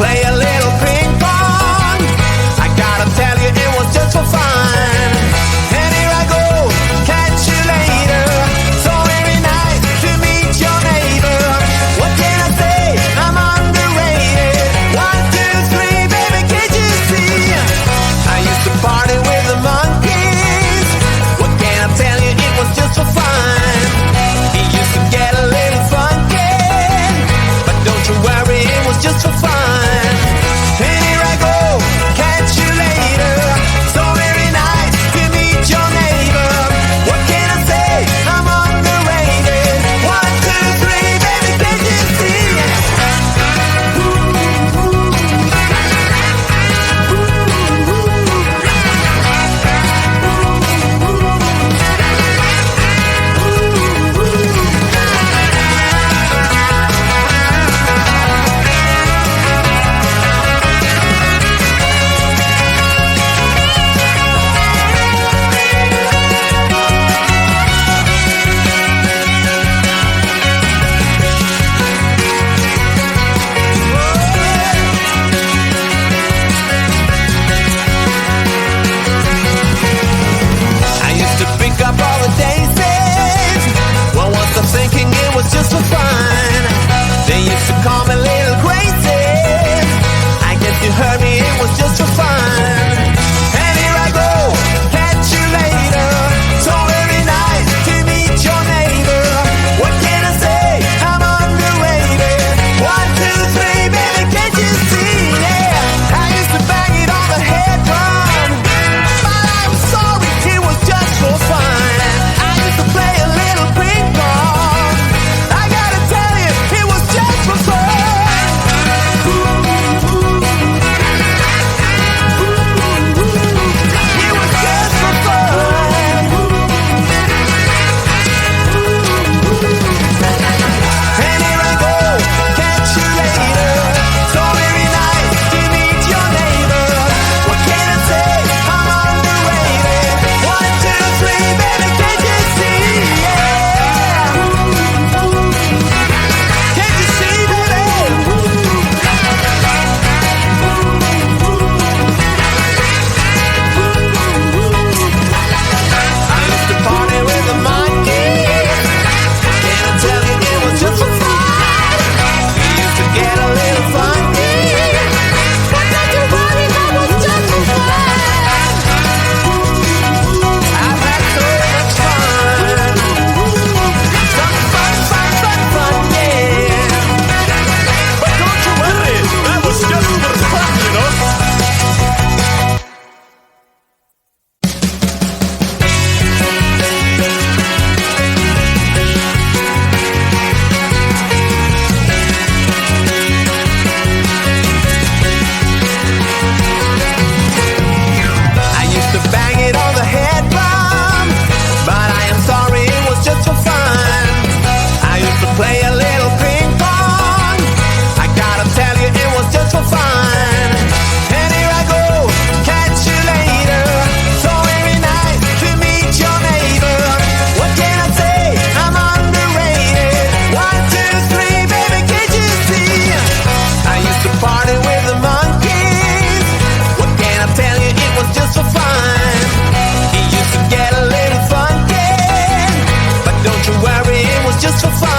play a little ping pong. I gotta tell you, it was just for fun. And here I go, catch you later. So very nice to meet your neighbor. What can I say? I'm underrated. 1, 2, 3, baby, can't you see? I used to party with the monkeys. What can I tell you? It was just for fun. He used to get a little funky, but don't you worry, it was just for fun. And here I go, catch you later. So very nice to meet your neighbor. What can I say? I'm underrated. 1, 2, 3, baby, can't you see? I used to pick up all the daisies. Well, once I'm thinking it was just for fun. They used to call me Little Crazy. I guess you heard me, it was just for fun. And here I go, catch you later. So very nice to meet your neighbor. What can I say? I'm underrated. 1, 2, 3, baby, can't you see? Yeah, I used to bang it on the head drum, but I'm sorry, it was just for fun. I used to play a little ping pong. I gotta tell you, it was just for fun. It was just for fun. And here I go, catch you later. So very nice to meet your neighbor. What can I say? I'm underrated. 1, 2, 3, baby, can't you see? Yeah. Can't you see, baby? I used to party with the monkeys. Can I tell you, it was just for fun. We used to get a little funky, but not to worry, that was just for fun. I've had so much fun. Some fun, yeah. But don't you worry, that was just for fun, you know. I used to bang it on the head drum, but I am sorry, it was just for fun. I used to play a little ping pong. I gotta tell you, it was just for fun. And here I go, catch you later. So very nice to meet your neighbor. What can I say? I'm underrated. 1, 2, 3, baby, can't you see? I used to party with the monkeys. What can I tell you? It was just for fun. He used to get a little funky, but don't you worry, it was just for fun.